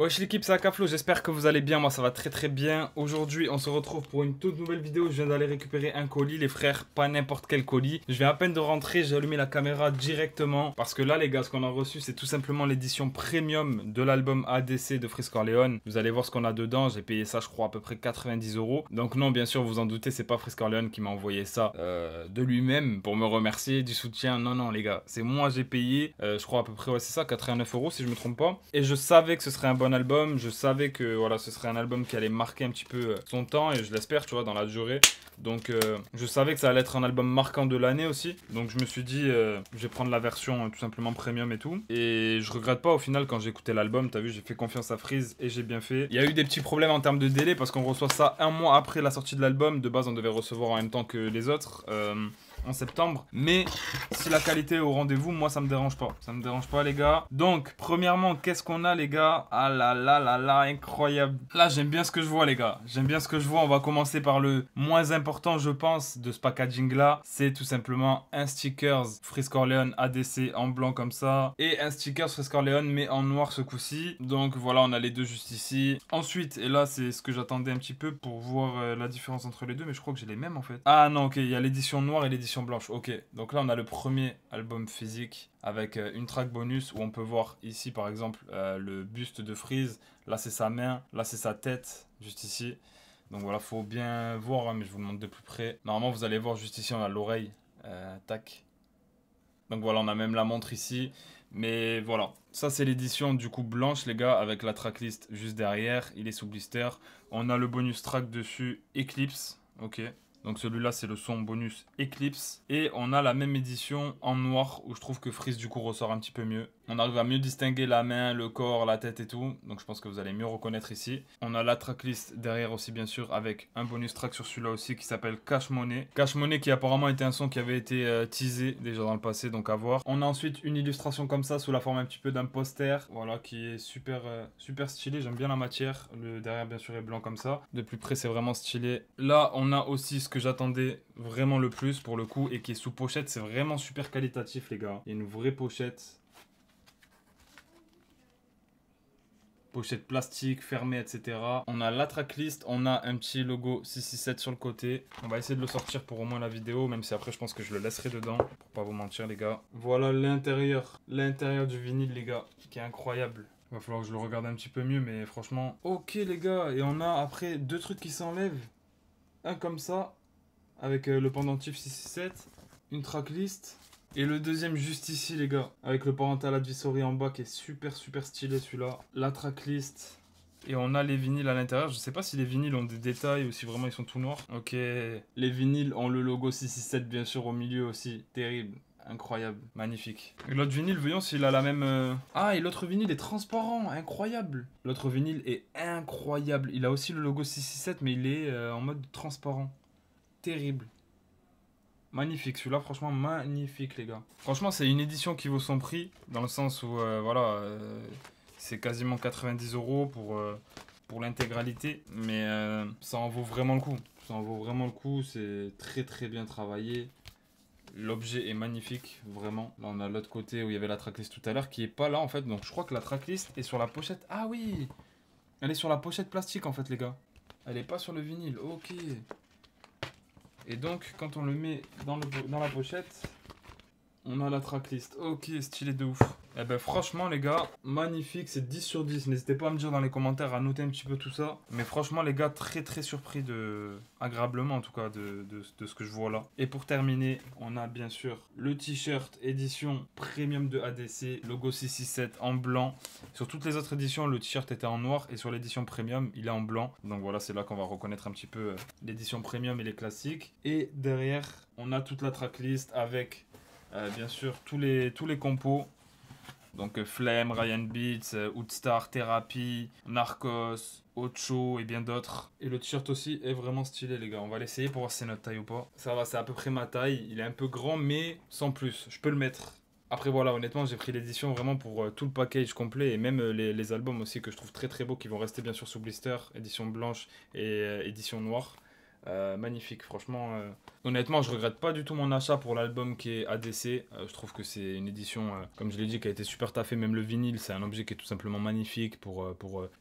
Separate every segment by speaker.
Speaker 1: Wesh l'équipe, c'est Akaflo, j'espère que vous allez bien, moi ça va très bien. Aujourd'hui on se retrouve pour une toute nouvelle vidéo, je viens d'aller récupérer un colis les frères, pas n'importe quel colis. Je viens à peine de rentrer, j'ai allumé la caméra directement parce que là les gars, ce qu'on a reçu c'est tout simplement l'édition premium de l'album ADC de Freeze Corleone. Vous allez voir ce qu'on a dedans, j'ai payé ça je crois à peu près 90 €. Donc non, bien sûr vous en doutez, c'est pas Freeze Corleone qui m'a envoyé ça de lui-même pour me remercier du soutien. Non les gars, c'est moi j'ai payé, je crois à peu près, ouais c'est ça, 89 € si je me trompe pas. Et je savais que ce serait un bon album, je savais que voilà, ce serait un album qui allait marquer un petit peu son temps et je l'espère, tu vois, dans la durée. Donc je savais que ça allait être un album marquant de l'année aussi. Donc je me suis dit, je vais prendre la version tout simplement premium et tout. Et je regrette pas au final quand j'ai écouté l'album, t'as vu, j'ai fait confiance à Freeze et j'ai bien fait. Il y a eu des petits problèmes en termes de délai parce qu'on reçoit ça un mois après la sortie de l'album. De base, on devait recevoir en même temps que les autres. En septembre, mais si la qualité est au rendez-vous, moi ça me dérange pas, les gars. Donc premièrement, qu'est-ce qu'on a les gars? Ah là, incroyable. Là j'aime bien ce que je vois les gars, on va commencer par le moins important je pense de ce packaging là, c'est tout simplement un stickers Freeze Corleone ADC en blanc comme ça, et un stickers Freeze Corleone mais en noir ce coup-ci. Donc voilà, on a les deux juste ici. Ensuite, et là c'est ce que j'attendais un petit peu pour voir la différence entre les deux, mais je crois que j'ai les mêmes en fait. Ah non, ok, il y a l'édition noire et l'édition blanche. Ok, donc là on a le premier album physique avec une track bonus où on peut voir ici par exemple le buste de Freeze. Là c'est sa main, là c'est sa tête, juste ici. Donc voilà, faut bien voir, hein, mais je vous le montre de plus près. Normalement vous allez voir juste ici, on a l'oreille. Tac. Donc voilà, on a même la montre ici. Mais voilà, ça c'est l'édition du coup blanche les gars, avec la tracklist juste derrière. Il est sous blister. On a le bonus track dessus, Eclipse. Ok. Donc celui-là c'est le son bonus Eclipse. Et on a la même édition en noir où je trouve que Freeze du coup ressort un petit peu mieux. On arrive à mieux distinguer la main, le corps, la tête et tout. Donc je pense que vous allez mieux reconnaître ici. On a la tracklist derrière aussi bien sûr, avec un bonus track sur celui-là aussi qui s'appelle Cash Money. Cash Money qui apparemment était un son qui avait été teasé déjà dans le passé, donc à voir. On a ensuite une illustration comme ça sous la forme un petit peu d'un poster. Voilà, qui est super stylé, j'aime bien la matière. Le derrière bien sûr est blanc comme ça. De plus près c'est vraiment stylé. Là on a aussi ce que j'attendais vraiment le plus pour le coup et qui est sous pochette. C'est vraiment super qualitatif les gars. Il y a une vraie pochette. Pochette plastique, fermée, etc. On a la tracklist, on a un petit logo 667 sur le côté. On va essayer de le sortir pour au moins la vidéo, même si après je pense que je le laisserai dedans, pour pas vous mentir les gars. Voilà l'intérieur du vinyle les gars, qui est incroyable. Il va falloir que je le regarde un petit peu mieux, mais franchement... Ok les gars, et on a après deux trucs qui s'enlèvent. Un comme ça, avec le pendentif 667, une tracklist... Et le deuxième juste ici les gars, avec le parental advisory en bas qui est super stylé celui-là. La tracklist. Et on a les vinyles à l'intérieur. Je sais pas si les vinyles ont des détails ou si vraiment ils sont tout noirs. Ok. Les vinyles ont le logo 667 bien sûr au milieu aussi. Terrible. Incroyable. Magnifique. Et l'autre vinyle, voyons s'il a la même... Ah, et l'autre vinyle est transparent. Incroyable. L'autre vinyle est incroyable. Il a aussi le logo 667 mais il est en mode transparent. Terrible. Magnifique, celui-là franchement magnifique les gars. Franchement c'est une édition qui vaut son prix, dans le sens où voilà, c'est quasiment 90 € pour l'intégralité. Mais ça en vaut vraiment le coup. Ça en vaut vraiment le coup, c'est très bien travaillé. L'objet est magnifique, vraiment. Là on a l'autre côté où il y avait la tracklist tout à l'heure qui est pas là en fait. Donc je crois que la tracklist est sur la pochette. Ah oui, elle est sur la pochette plastique en fait les gars. Elle est pas sur le vinyle, ok. Et donc, quand on le met dans la pochette, on a la tracklist. Ok, stylé de ouf. Eh ben franchement les gars, magnifique, c'est 10 sur 10. N'hésitez pas à me dire dans les commentaires, à noter un petit peu tout ça. Mais franchement les gars, très surpris agréablement en tout cas, de ce que je vois là. Et pour terminer, on a bien sûr le t-shirt édition premium de ADC, logo 667 en blanc. Sur toutes les autres éditions, le t-shirt était en noir et sur l'édition premium, il est en blanc. Donc voilà, c'est là qu'on va reconnaître un petit peu l'édition premium et les classiques. Et derrière, on a toute la tracklist avec bien sûr tous les compos. Donc Flemme, Ryan Beats, Woodstar, Therapy, Narcos, Ocho et bien d'autres. Et le t-shirt aussi est vraiment stylé les gars. On va l'essayer pour voir si c'est notre taille ou pas. Ça va, c'est à peu près ma taille. Il est un peu grand mais sans plus. Je peux le mettre. Après voilà, honnêtement j'ai pris l'édition vraiment pour tout le package complet. Et même les albums aussi que je trouve très beaux, qui vont rester bien sûr sous blister. Édition blanche et édition noire. Magnifique, franchement. Honnêtement, je regrette pas du tout mon achat pour l'album qui est ADC. Je trouve que c'est une édition, comme je l'ai dit, qui a été super taffée. Même le vinyle, c'est un objet qui est tout simplement magnifique pour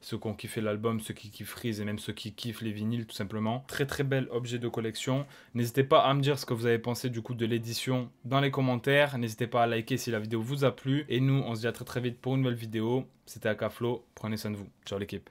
Speaker 1: ceux qui ont kiffé l'album, ceux qui kiffent Freeze et même ceux qui kiffent les vinyles, tout simplement. Très très bel objet de collection. N'hésitez pas à me dire ce que vous avez pensé du coup de l'édition dans les commentaires. N'hésitez pas à liker si la vidéo vous a plu. Et nous, on se dit à très très vite pour une nouvelle vidéo. C'était Akaflo. Prenez soin de vous. Ciao l'équipe.